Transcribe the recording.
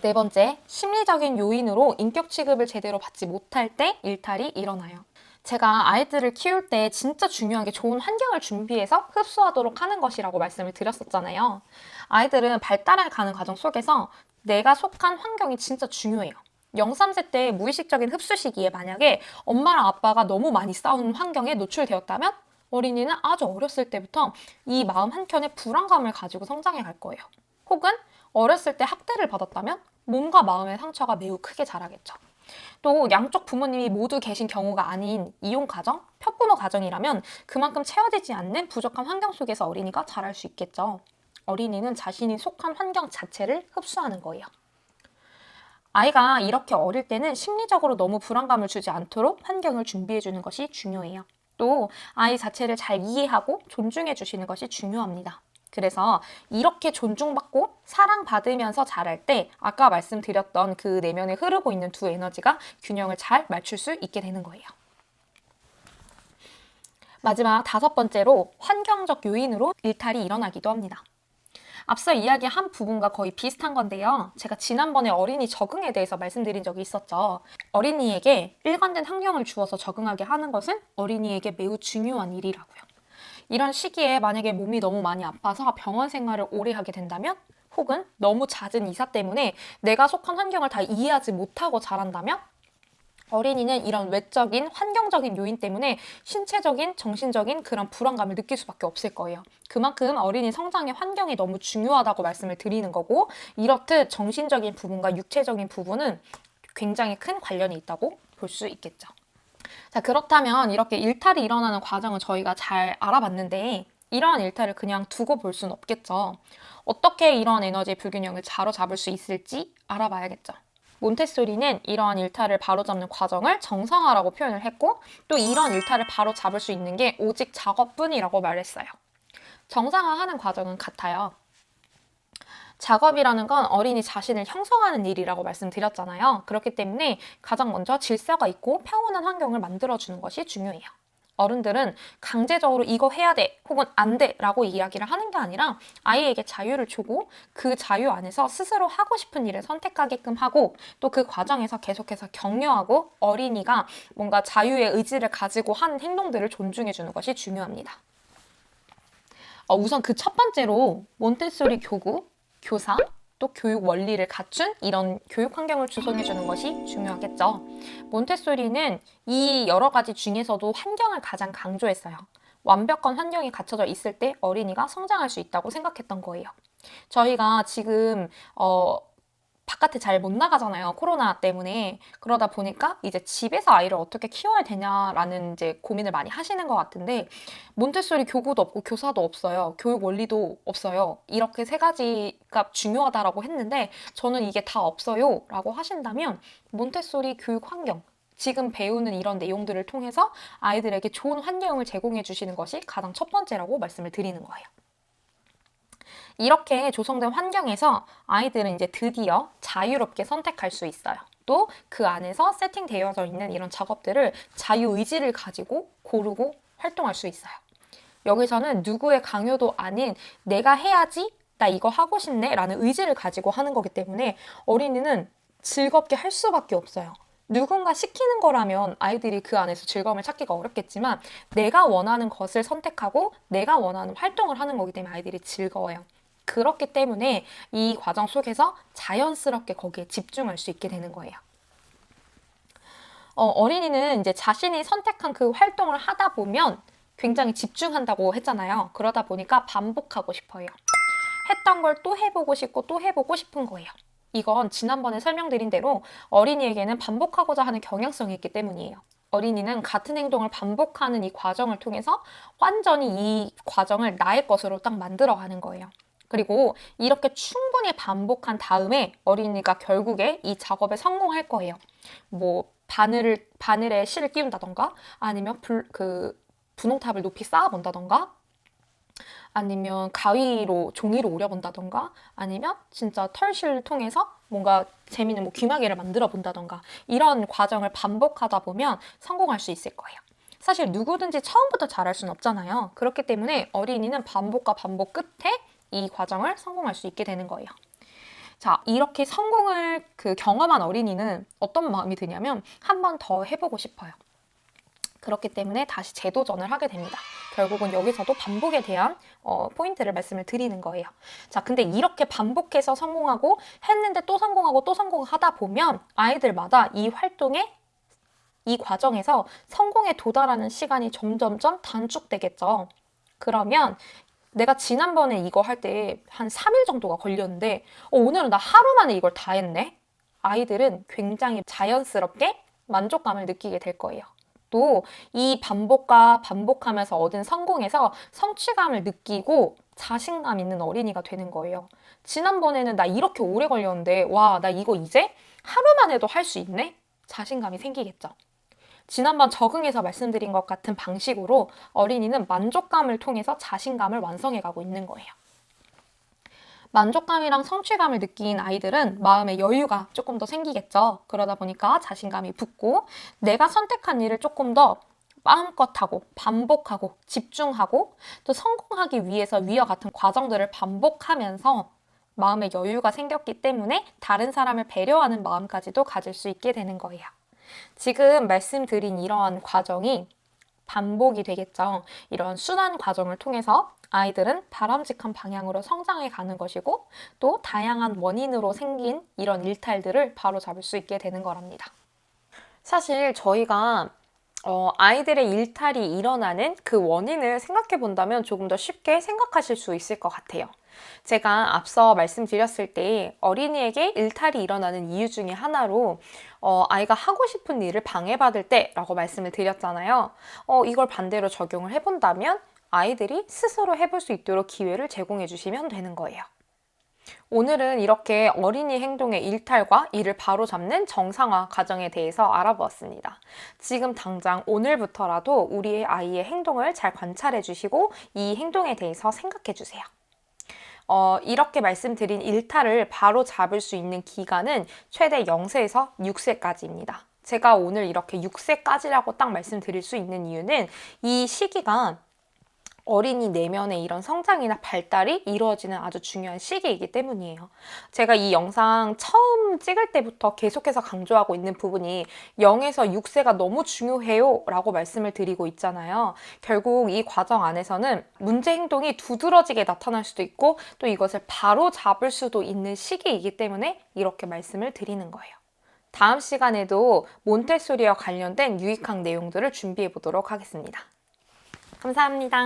네 번째, 심리적인 요인으로 인격 취급을 제대로 받지 못할 때 일탈이 일어나요. 제가 아이들을 키울 때 진짜 중요한 게 좋은 환경을 준비해서 흡수하도록 하는 것이라고 말씀을 드렸었잖아요. 아이들은 발달해 가는 과정 속에서 내가 속한 환경이 진짜 중요해요. 0, 3세 때 무의식적인 흡수 시기에 만약에 엄마랑 아빠가 너무 많이 싸우는 환경에 노출되었다면 어린이는 아주 어렸을 때부터 이 마음 한켠에 불안감을 가지고 성장해 갈 거예요. 혹은 어렸을 때 학대를 받았다면 몸과 마음의 상처가 매우 크게 자라겠죠. 또 양쪽 부모님이 모두 계신 경우가 아닌 이혼 가정, 편부모 가정이라면 그만큼 채워지지 않는 부족한 환경 속에서 어린이가 자랄 수 있겠죠. 어린이는 자신이 속한 환경 자체를 흡수하는 거예요. 아이가 이렇게 어릴 때는 심리적으로 너무 불안감을 주지 않도록 환경을 준비해 주는 것이 중요해요. 또 아이 자체를 잘 이해하고 존중해 주시는 것이 중요합니다. 그래서 이렇게 존중받고 사랑받으면서 자랄 때 아까 말씀드렸던 그 내면에 흐르고 있는 두 에너지가 균형을 잘 맞출 수 있게 되는 거예요. 마지막 다섯 번째로 환경적 요인으로 일탈이 일어나기도 합니다. 앞서 이야기한 부분과 거의 비슷한 건데요. 제가 지난번에 어린이 적응에 대해서 말씀드린 적이 있었죠. 어린이에게 일관된 환경을 주어서 적응하게 하는 것은 어린이에게 매우 중요한 일이라고요. 이런 시기에 만약에 몸이 너무 많이 아파서 병원 생활을 오래 하게 된다면 혹은 너무 잦은 이사 때문에 내가 속한 환경을 다 이해하지 못하고 자란다면 어린이는 이런 외적인 환경적인 요인 때문에 신체적인, 정신적인 그런 불안감을 느낄 수밖에 없을 거예요. 그만큼 어린이 성장의 환경이 너무 중요하다고 말씀을 드리는 거고, 이렇듯 정신적인 부분과 육체적인 부분은 굉장히 큰 관련이 있다고 볼 수 있겠죠. 자, 그렇다면 이렇게 일탈이 일어나는 과정을 저희가 잘 알아봤는데 이러한 일탈을 그냥 두고 볼 수는 없겠죠. 어떻게 이러한 에너지의 불균형을 바로잡을 수 있을지 알아봐야겠죠. 몬테소리는 이러한 일탈을 바로잡는 과정을 정상화라고 표현을 했고 또 이런 일탈을 바로잡을 수 있는 게 오직 작업뿐이라고 말했어요. 정상화하는 과정은 같아요. 작업이라는 건 어린이 자신을 형성하는 일이라고 말씀드렸잖아요. 그렇기 때문에 가장 먼저 질서가 있고 평온한 환경을 만들어주는 것이 중요해요. 어른들은 강제적으로 이거 해야 돼 혹은 안 돼 라고 이야기를 하는 게 아니라 아이에게 자유를 주고 그 자유 안에서 스스로 하고 싶은 일을 선택하게끔 하고 또 그 과정에서 계속해서 격려하고 어린이가 뭔가 자유의 의지를 가지고 하는 행동들을 존중해 주는 것이 중요합니다. 우선 그 첫 번째로 몬테소리 교구, 교사, 또 교육 원리를 갖춘 이런 교육 환경을 조성해 주는 것이 중요하겠죠. 몬테소리는 이 여러 가지 중에서도 환경을 가장 강조했어요. 완벽한 환경이 갖춰져 있을 때 어린이가 성장할 수 있다고 생각했던 거예요. 저희가 지금 바깥에 잘 못 나가잖아요. 코로나 때문에. 그러다 보니까 이제 집에서 아이를 어떻게 키워야 되냐라는 이제 고민을 많이 하시는 것 같은데 몬테소리 교구도 없고 교사도 없어요. 교육 원리도 없어요. 이렇게 세 가지가 중요하다라고 했는데 저는 이게 다 없어요 라고 하신다면 몬테소리 교육 환경 지금 배우는 이런 내용들을 통해서 아이들에게 좋은 환경을 제공해 주시는 것이 가장 첫 번째라고 말씀을 드리는 거예요. 이렇게 조성된 환경에서 아이들은 이제 드디어 자유롭게 선택할 수 있어요. 또 그 안에서 세팅되어져 있는 이런 작업들을 자유의지를 가지고 고르고 활동할 수 있어요. 여기서는 누구의 강요도 아닌 내가 해야지, 나 이거 하고 싶네 라는 의지를 가지고 하는 거기 때문에 어린이는 즐겁게 할 수밖에 없어요. 누군가 시키는 거라면 아이들이 그 안에서 즐거움을 찾기가 어렵겠지만 내가 원하는 것을 선택하고 내가 원하는 활동을 하는 거기 때문에 아이들이 즐거워요. 그렇기 때문에 이 과정 속에서 자연스럽게 거기에 집중할 수 있게 되는 거예요. 어린이는 이제 자신이 선택한 그 활동을 하다 보면 굉장히 집중한다고 했잖아요. 그러다 보니까 반복하고 싶어요. 했던 걸 또 해보고 싶고 또 해보고 싶은 거예요. 이건 지난번에 설명드린 대로 어린이에게는 반복하고자 하는 경향성이 있기 때문이에요. 어린이는 같은 행동을 반복하는 이 과정을 통해서 완전히 이 과정을 나의 것으로 딱 만들어가는 거예요. 그리고 이렇게 충분히 반복한 다음에 어린이가 결국에 이 작업에 성공할 거예요. 뭐 바늘에 실을 끼운다던가 아니면 분홍탑을 높이 쌓아본다던가 아니면 가위로 종이로 오려본다던가 아니면 진짜 털실을 통해서 뭔가 재미있는 뭐 귀마개를 만들어 본다던가 이런 과정을 반복하다 보면 성공할 수 있을 거예요. 사실 누구든지 처음부터 잘할 수는 없잖아요. 그렇기 때문에 어린이는 반복과 반복 끝에 이 과정을 성공할 수 있게 되는 거예요. 자, 이렇게 성공을 경험한 어린이는 어떤 마음이 드냐면 한 번 더 해보고 싶어요. 그렇기 때문에 다시 재도전을 하게 됩니다. 결국은 여기서도 반복에 대한 포인트를 말씀을 드리는 거예요. 자, 근데 이렇게 반복해서 성공하고 했는데 또 성공하고 또 성공하다 보면 아이들마다 이 과정에서 성공에 도달하는 시간이 점점점 단축되겠죠. 그러면 내가 지난번에 이거 할 때 한 3일 정도가 걸렸는데 오늘은 나 하루 만에 이걸 다 했네? 아이들은 굉장히 자연스럽게 만족감을 느끼게 될 거예요. 또 이 반복과 반복하면서 얻은 성공에서 성취감을 느끼고 자신감 있는 어린이가 되는 거예요. 지난번에는 나 이렇게 오래 걸렸는데 와, 나 이거 이제 하루만 해도 할 수 있네? 자신감이 생기겠죠. 지난번 적응해서 말씀드린 것 같은 방식으로 어린이는 만족감을 통해서 자신감을 완성해 가고 있는 거예요. 만족감이랑 성취감을 느낀 아이들은 마음의 여유가 조금 더 생기겠죠. 그러다 보니까 자신감이 붙고 내가 선택한 일을 조금 더 마음껏 하고 반복하고 집중하고 또 성공하기 위해서 위와 같은 과정들을 반복하면서 마음의 여유가 생겼기 때문에 다른 사람을 배려하는 마음까지도 가질 수 있게 되는 거예요. 지금 말씀드린 이러한 과정이 반복이 되겠죠. 이런 순환 과정을 통해서 아이들은 바람직한 방향으로 성장해 가는 것이고 또 다양한 원인으로 생긴 이런 일탈들을 바로잡을 수 있게 되는 거랍니다. 사실 저희가 아이들의 일탈이 일어나는 그 원인을 생각해 본다면 조금 더 쉽게 생각하실 수 있을 것 같아요. 제가 앞서 말씀드렸을 때 어린이에게 일탈이 일어나는 이유 중에 하나로 아이가 하고 싶은 일을 방해받을 때라고 말씀을 드렸잖아요. 이걸 반대로 적용을 해본다면 아이들이 스스로 해볼 수 있도록 기회를 제공해 주시면 되는 거예요. 오늘은 이렇게 어린이 행동의 일탈과 이를 바로잡는 정상화 과정에 대해서 알아보았습니다. 지금 당장 오늘부터라도 우리의 아이의 행동을 잘 관찰해 주시고 이 행동에 대해서 생각해 주세요. 이렇게 말씀드린 일탈을 바로 잡을 수 있는 기간은 최대 0세에서 6세까지입니다. 제가 오늘 이렇게 6세까지라고 딱 말씀드릴 수 있는 이유는 이 시기가 어린이 내면의 이런 성장이나 발달이 이루어지는 아주 중요한 시기이기 때문이에요. 제가 이 영상 처음 찍을 때부터 계속해서 강조하고 있는 부분이 0에서 6세가 너무 중요해요 라고 말씀을 드리고 있잖아요. 결국 이 과정 안에서는 문제 행동이 두드러지게 나타날 수도 있고 또 이것을 바로 잡을 수도 있는 시기이기 때문에 이렇게 말씀을 드리는 거예요. 다음 시간에도 몬테소리와 관련된 유익한 내용들을 준비해 보도록 하겠습니다. 감사합니다.